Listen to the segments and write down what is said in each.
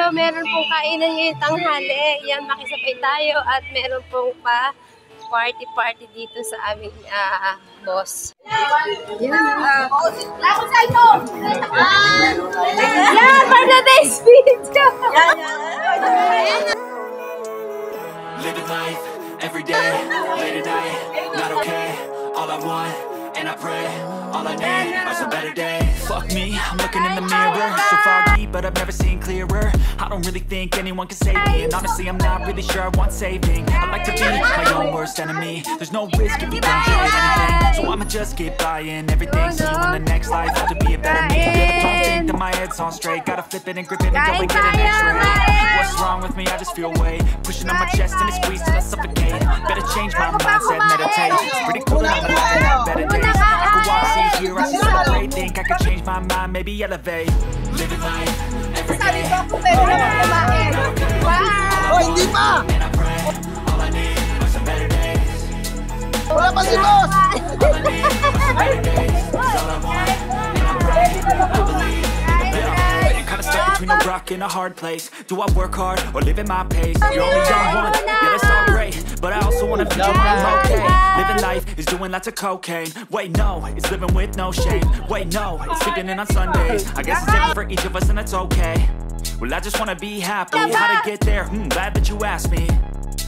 tayo. Meron pong kainan ngayong tanghali. Yan, makisabay tayo. At meron pong party dito sa aming boss. Yan. Yan, for the day's video. Living life, every day, late at night, not okay. All I want, and I pray, all I need are some better days. Fuck me, I'm looking in the mirror, so foggy, but I've never seen clearer. I don't really think anyone can save me, and honestly I'm not really sure I want saving. I like to be my own worst enemy. There's no risk if you don't try anything, so I'ma just keep buying everything. See you in the next life, have to be a better me. Don't think that my head's on straight, gotta flip it and grip it and go and get an x-ray. What's wrong with me? I just feel weight pushing on my chest and it squeezes till I suffocate. Better change my mindset, meditate. It's pretty cool that I'm alive and have better days. I could walk, see, hear, I should celebrate. Think I could change my mind, maybe elevate. Living life, every day. Oh, hindi pa! And I pray, all I need are some better days. Wala pa si boss! All I need are some better days. That's all I want, and I pray, I believe. Kinda stuck between a rock and a hard place. Do I work hard or live at my pace? You're only young one, yeah that's all great, but I also wanna feel I'm okay. Living life is doing lots of cocaine. Wait no, it's living with no shame. Wait no, it's sleeping in on Sundays. I guess it's different for each of us and that's okay. Well I just wanna be happy. How to get there? Glad that you asked me.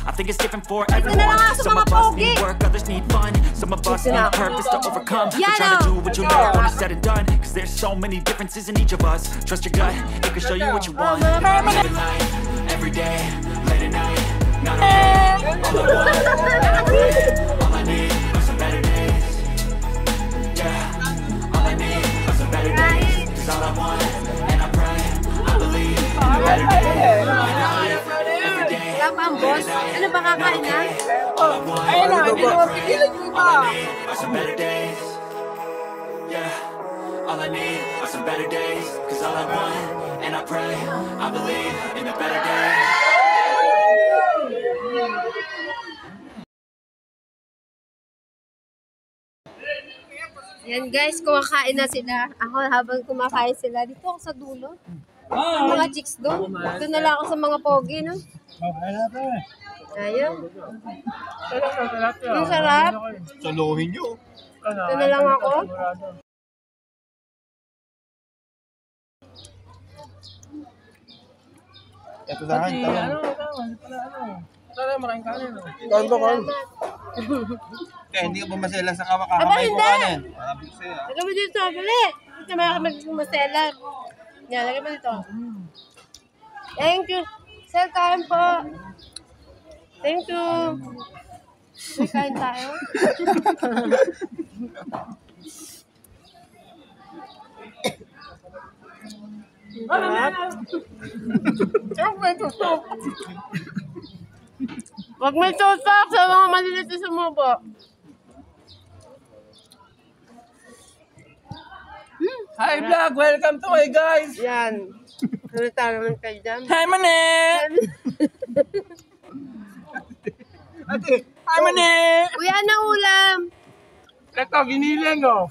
I think it's different for everyone. Some of us need work, others need fun. Some of us need purpose to overcome. But try to do what you know when it's said and done. Cause there's so many differences in each of us. Trust your gut, it can show you what you want. Living life, every day, late at night, not okay. All I want, and I pray, all I need are some better days. Yeah, all I need are some better days. Cause all I want, and I pray, I believe in a better day. Wala pa ang boss. Ano ba kakain na? Ayun na, hindi naman pigilan yung iba. Some better days. Yeah, all I need are some better days. Cause all I want, and I pray, I believe in a better day. Yan guys, kumakain na sila. Ako habang kumakain sila, dito ako sa dulo. Mga chicks doon. Doon na lang ako sa mga pogi, no? Ayun. Ang sarap. Saluhin nyo. Ito na lang ako. Ito sa akin, talong. Sana maraming kanin. Kanto kan. Kaya hindi ka ba masela sa kakamay ko kanin? Marami sa'yo. Lagay mo dito, dali. Ito mga masela. Yan, lagay mo dito. Thank you. Sir, kain po. Thank you. May kain tayo. Sarap. Wag may tutok sa mga maliliit na sumubo. Hi vlog! Welcome to my guys! Yan. Ano tayo naman kayo dyan? Hi Mane! Ate! Hi Mane! Kuya, na ulam. Ito, giniling oh!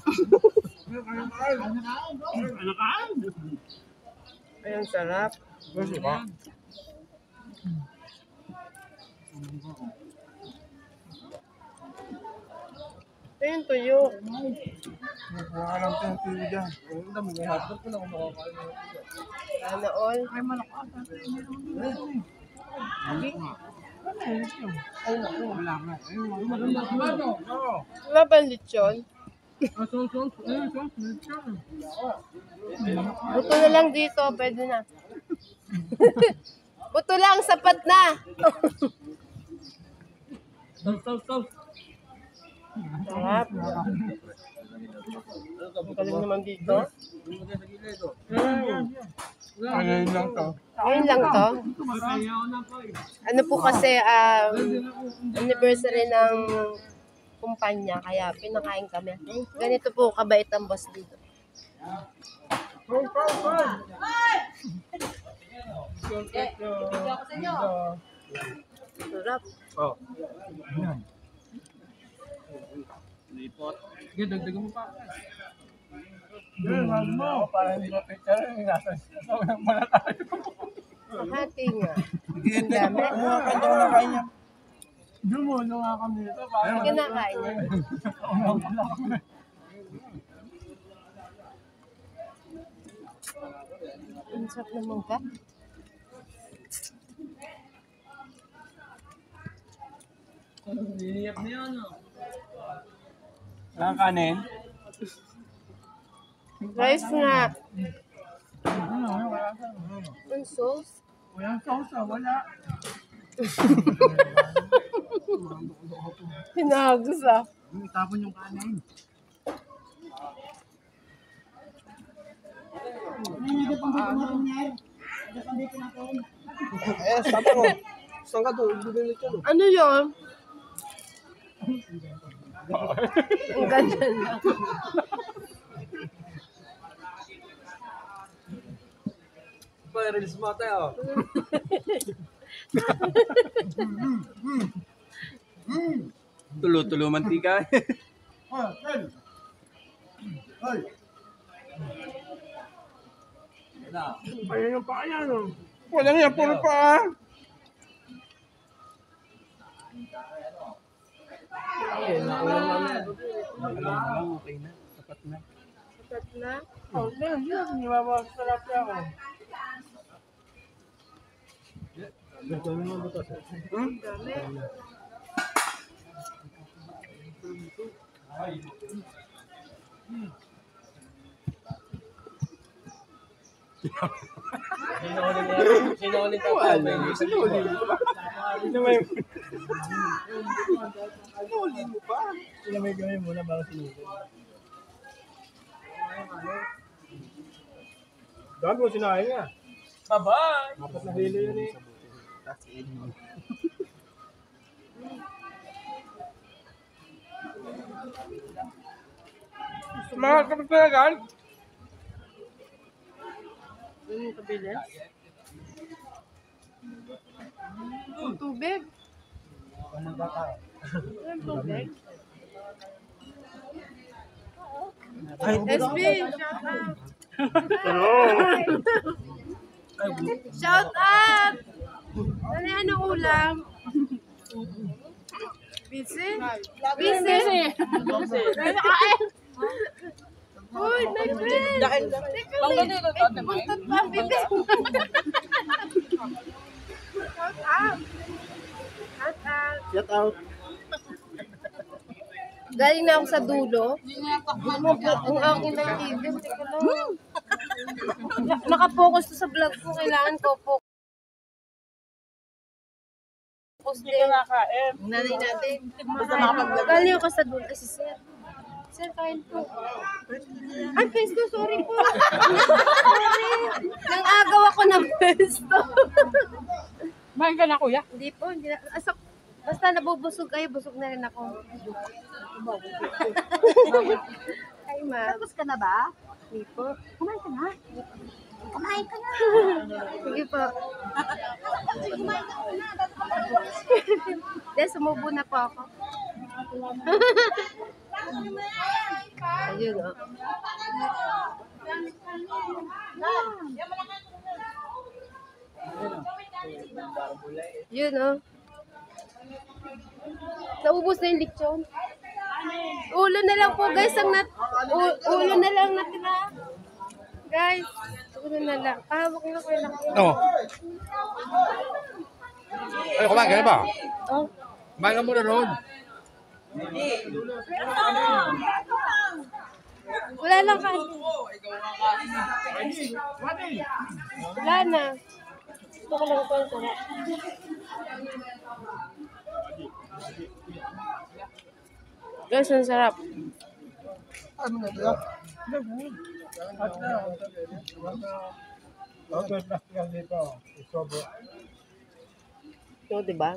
Ayun, sarap. Gusto ba? Ayun, tuyo. Wala lang tayo tuyo dyan. Sana all. Wala ba lechon? Buto na lang dito, pwede na. Buto lang, sapat na. Sarap. Ang galing naman dito. Ayun lang to. Ayun lang to. Ano po kasi, anniversary ng kumpanya, kaya pinakain kami. Ganito po kabait ang boss dito. Sarap. Oh. Lipot. Sige, dagdagan mo pa. Wag mo. Para hindi mo picture. Nasa muna tayo. Hati nga. Sige, kumuha ka daw na kain niya. Dumuno nga kami ito. Kinakain niya. Ang sarap naman ka. Niyap niya, ano? Ang kanin? Rice nga. Ano, wala sa... Ang sauce. Walang sauce, wala. Pinagos ah. Itapon yung kanin. Eh, sabi ko. Saan ka doon? Ano yun? Ang ganda na. Release mo tayo. Tulo-tulo mantika. Ayun yung paa yan, oh. Wala nga, puro pa. Okay na. Sapat na. Sapat na. Oh, yun, hindi mabasarap yan, oh. Dami. Sinuli ka pa. Sinuli mo pa. Sinamay gawin muna bago sinuli. Dami mo sinahin nga. Bye-bye! Apat na hilo yun eh. Mga kapitalagan! Ano yung kabili? Ang tubig. Ang tubig. SB, shout out! Ano ulam? Busy? Busy? Uy, my friend! Buntot pa, bibi! Shout out! Shout out! Shout out. Galing na ako sa dulo. Ang akin ng TV. Teka lang. Nakapokus to sa vlog ko. Kailangan ko focus din. Nanay natin. Galing ako sa dulo. Kasi sir. Sir, kain po. Ay, pesto. Sorry po. Nang agaw ako ng pesto. Main ka na, kuya? Hindi po. Hindi na. Basta nabubusog kayo, busog na rin ako. Ay, ma. Tapos ka na ba? Hindi po. Kumain ka na? Kumain ka na. Sige po. Hindi, sumubo na po ako. Ayun, oh. Yun, oh. Naubos na yung lechon. Ulo na lang po, guys. Ulo na lang natira. Guys, ulo na lang. Pahawak na ko lang. Oo. Ay, kumain ka na ba? Oh. Kumain ka muna roon. Wala lang kain. Wala na. Gusto ko lang ito ang sarap. Guys, ang sarap. Ito, diba?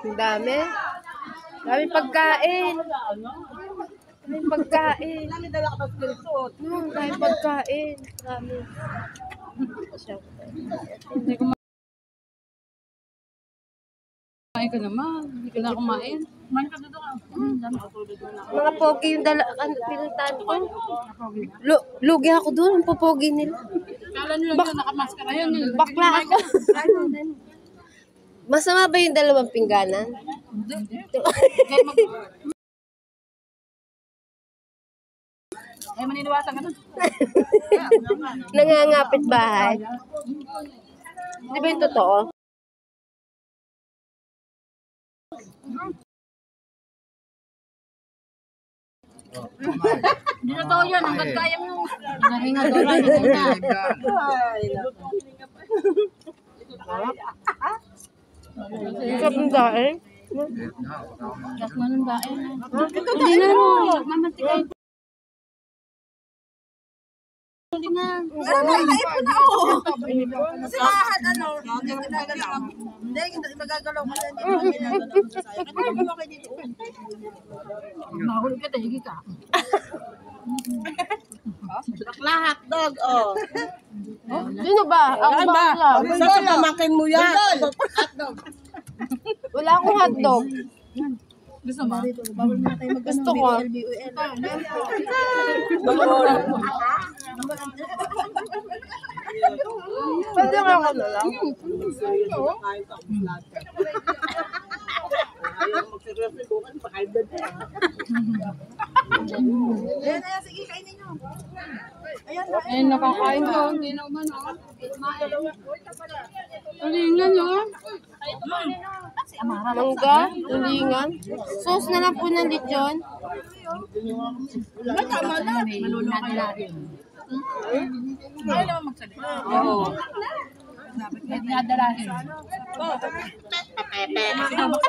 Ang dami. Daming pagkain. Daming pagkain. Dami dala ka pa sa Daming pagkain. Dami. Kumain ka naman. Hindi ka na kumain. Man ka dito ka. Mga pogi yung pinuntahan ko. Lugi ako doon, ang popogi nila. Kala nyo lang yun, nakamaskara yun. Bakla ako. Masama ba yung dalawang pingganan? Ay, maniniwasan ka doon. Nangangapit bahay. Di ba yung totoo? Hindi na tao yan, hanggang kaya mo. Nahinga daw lang, nahinga. Sarap ng dahil. Gas mo ng daing. Hindi na mo. Mamantikay. Hindi na. Naipon na ako. Kasi lahat, ano, hindi magagalaw. Hindi, magagalaw ka na. Ano mo kayo dito? Mahuli ka, tahigi ka. Bakla hotdog, oh. Sino ba? Ako ba? Sa pamakin mo yan. Hotdog. Wala akong hotdog. Gusto mo? Gusto ko. Pwede nga ako na lang. Ayan, ayan, sige, kainin nyo. Ayun, nakakain ko. Hindi na umano. Tulingan yun. Mangga, tulingan. Sauce na lang po ng lechon. Tama na. Malulong ka lang. Ayaw naman magsalita. Oo. May dinadalahin.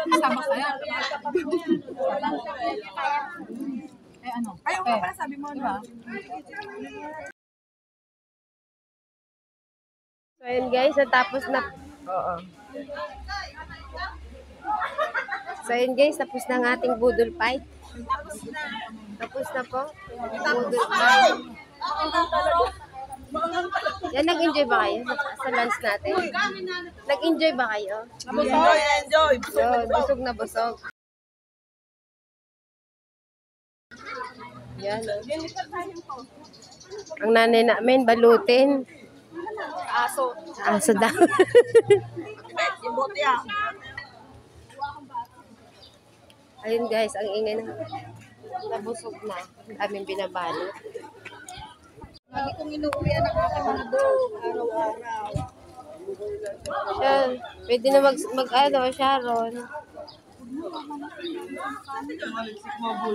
Kasama kaya. Eh ano? Ayaw ka pala, sabi mo, diba? So ayun guys, natapos na. Oo. So ayun guys, tapos na ang ating budol fight. Tapos na po. Budol fight. Yan, nag-enjoy ba kayo sa lunch natin? Nag-enjoy ba kayo? Enjoy. Yun, busog na busog. Yan. Ang nanay namin, balutin. Aso. Aso daw. Ibote ah. Ayun guys, ang ingay na. Nabusog na. Ang daming binabalot. Lagi kong inuwi ang aking mga dog. Araw-araw. Siya, pwede na mag-ano, Sharon.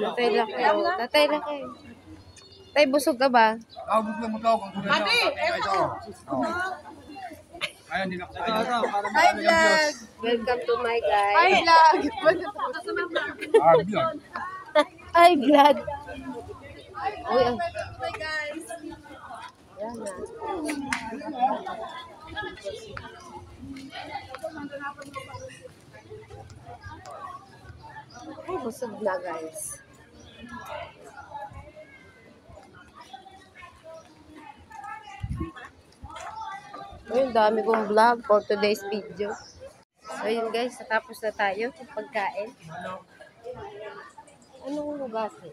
Tatay laki. Tatay laki. Tay, busog ka ba? Mami! Ayun, din ako. Hi, vlog! Welcome to my guys. Hi, vlog! Ay, glad. Uy, ang... Hi, guys! Yan na. Ay, busog na guys. Ay, ang dami kong vlog for today's video. So, yun guys, natapos na tayo ng pagkain. Anong hugasin?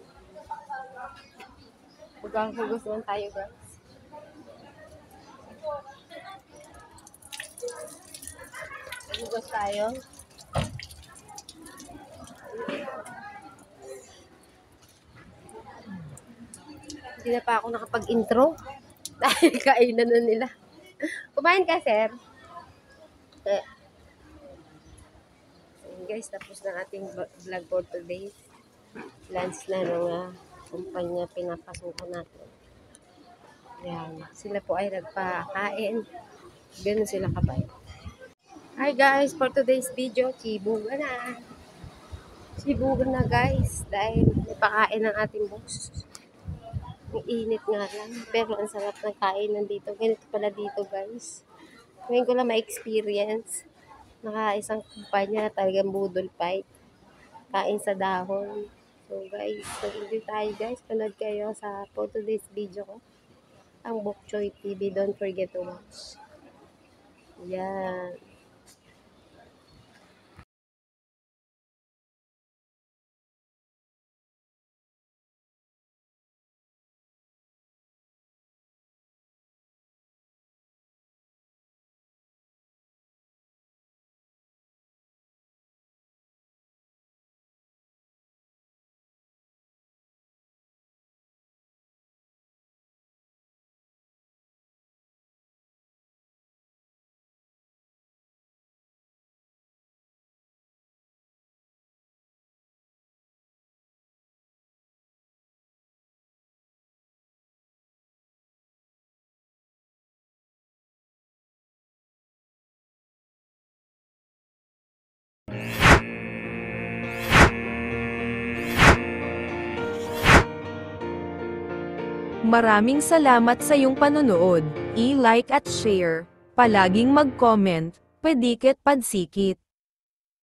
Hugas naman tayo guys. Hugas tayo. Hindi na pa ako nakapag-intro. Dahil kainan na nila. Kumain ka, sir? So, guys, tapos na ating vlog for today. Lunch na ng kumpanya pinapasukan natin. Yan. Sila po ay nagpakain. Ganun sila kabay. Hi guys, for today's video, chibuga na. Chibuga na guys. Dahil ipakain ng ating boss. Ang init nga lang. Pero ang sarap ng kainan dito. Ganito pala dito guys. Ngayon ko lang ma-experience. Naka-isang kumpanya talagang budol fight. Kain sa dahon. So guys, nag-enjoy tayo guys. Panood kayo sa for today's video ko. Ang Bok Choy TV. Don't forget to watch. Yan. Maraming salamat sa iyong panonood. I-like at share. Palaging mag-comment. Pedikit padsikit.